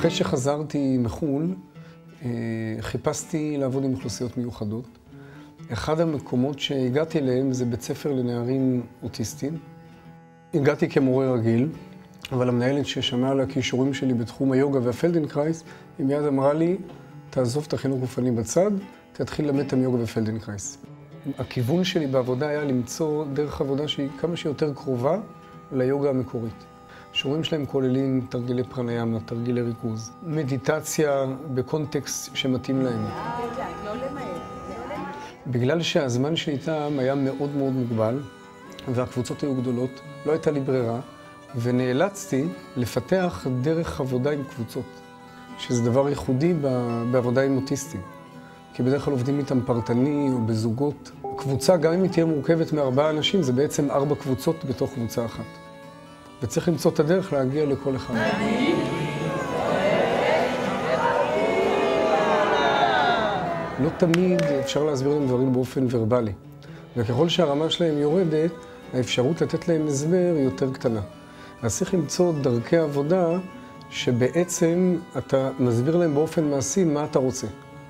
אחרי שחזרתי מחו"ל, חיפשתי לעבוד עם אוכלוסיות מיוחדות. אחד המקומות שהגעתי אליהם זה בית ספר לנערים אוטיסטים. הגעתי כמורה רגיל, אבל המנהלת ששמעה על הכישורים שלי בתחום היוגה והפלדנקרייס, היא מיד אמרה לי, תעזוב את החינוך גופני בצד, תתחיל ללמד את היוגה ופלדנקרייס. הכיוון שלי בעבודה היה למצוא דרך עבודה שהיא כמה שיותר קרובה ליוגה המקורית. השיעורים שלהם כוללים תרגילי פרניאמה, תרגילי ריכוז, מדיטציה בקונטקסט שמתאים להם. בגלל שהזמן שאיתם היה מאוד מאוד מוגבל, והקבוצות היו גדולות, לא הייתה לי ברירה, ונאלצתי לפתח דרך עבודה עם קבוצות, שזה דבר ייחודי בעבודה עם אוטיסטים. כי בדרך כלל עובדים איתם פרטני או בזוגות. קבוצה, גם אם היא תהיה מורכבת מ4 אנשים, זה בעצם 4 קבוצות בתוך קבוצה אחת. וצריך למצוא את הדרך להגיע לכל אחד. לא תמיד אפשר להסביר להם דברים באופן ורבלי. וככל שהרמה שלהם יורדת, האפשרות לתת להם הסבר היא יותר קטנה. אז צריך למצוא דרכי עבודה שבעצם אתה מסביר להם באופן מעשי מה אתה רוצה.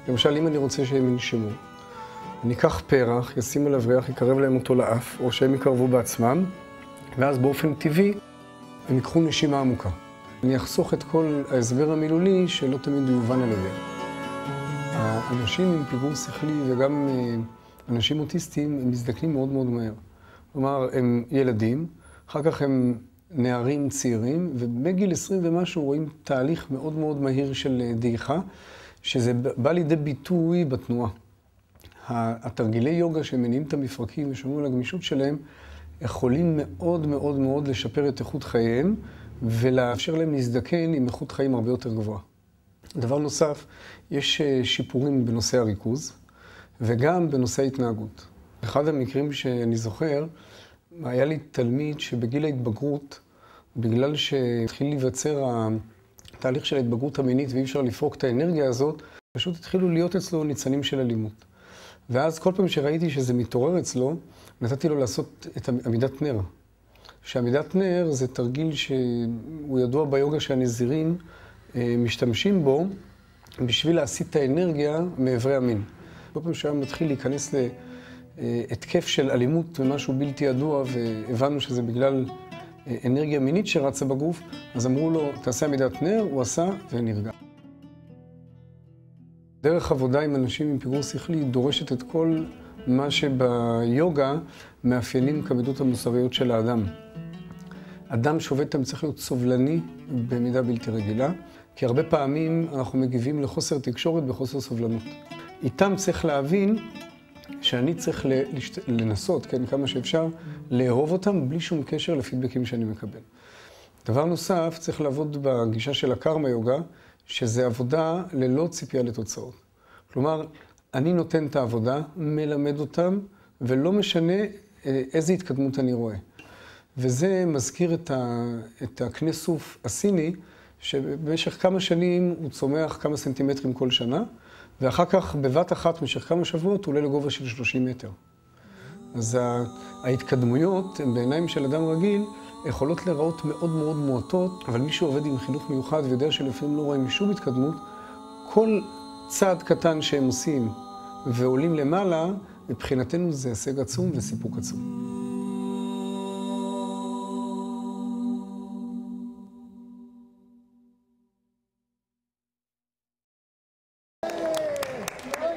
למשל, אם אני רוצה שהם ינשמו, אני אקח פרח, ישים עליו ריח, יקרב להם אותו לאף, או שהם יקרבו בעצמם, ואז באופן טבעי הם ייקחו נשימה עמוקה. אני אחסוך את כל ההסבר המילולי שלא תמיד יובן על ידי. האנשים עם פיגור שכלי וגם אנשים אוטיסטים הם מזדקנים מאוד מאוד מהר. כלומר, הם ילדים, אחר כך הם נערים צעירים, ובגיל 20 ומשהו רואים תהליך מאוד מאוד מהיר של דעיכה, שזה בא לידי ביטוי בתנועה. התרגילי יוגה שמניעים את המפרקים ושומרים על הגמישות שלהם, יכולים מאוד מאוד מאוד לשפר את איכות חייהם, ולאפשר להם להזדקן עם איכות חיים הרבה יותר גבוהה. דבר נוסף, יש שיפורים בנושא הריכוז, וגם בנושא ההתנהגות. אחד המקרים שאני זוכר, היה לי תלמיד שבגיל ההתבגרות, בגלל שהתחיל להיווצר התהליך של ההתבגרות המינית ואי אפשר לפרוק את האנרגיה הזאת, פשוט התחילו להיות אצלו ניצנים של אלימות. ואז כל פעם שראיתי שזה מתעורר אצלו, נתתי לו לעשות את עמידת נר. שעמידת נר זה תרגיל שהוא ידוע ביוגה שהנזירים משתמשים בו בשביל להסיט את האנרגיה מעברי המין. כל פעם שהיה מתחיל להיכנס להתקף של אלימות ומשהו בלתי ידוע, והבנו שזה בגלל אנרגיה מינית שרצה בגוף, אז אמרו לו, תעשה עמידת נר, הוא עשה ונרגע. דרך עבודה עם אנשים עם פיגור שכלי דורשת את כל מה שביוגה מאפיינים כמידות המוסריות של האדם. אדם שעובד איתם צריך להיות סובלני במידה בלתי רגילה, כי הרבה פעמים אנחנו מגיבים לחוסר תקשורת בחוסר סובלנות. איתם צריך להבין שאני צריך לנסות, כן, כמה שאפשר, לאהוב אותם בלי שום קשר לפידבקים שאני מקבל. דבר נוסף, צריך לעבוד בגישה של הקרמה יוגה, שזה עבודה ללא ציפייה לתוצאות. כלומר, אני נותן את העבודה, מלמד אותם, ולא משנה איזה התקדמות אני רואה. וזה מזכיר את הקנה סוף הסיני, שבמשך כמה שנים הוא צומח כמה סנטימטרים כל שנה, ואחר כך בבת אחת במשך כמה שבועות הוא עולה לגובה של 30 מטר. אז ההתקדמויות בעיניים של אדם רגיל יכולות להיראות מאוד מאוד מועטות, אבל מי שעובד עם חינוך מיוחד ויודע שלפעמים לא רואים שום התקדמות, כל צעד קטן שהם עושים ועולים למעלה, מבחינתנו זה הישג עצום וסיפוק עצום.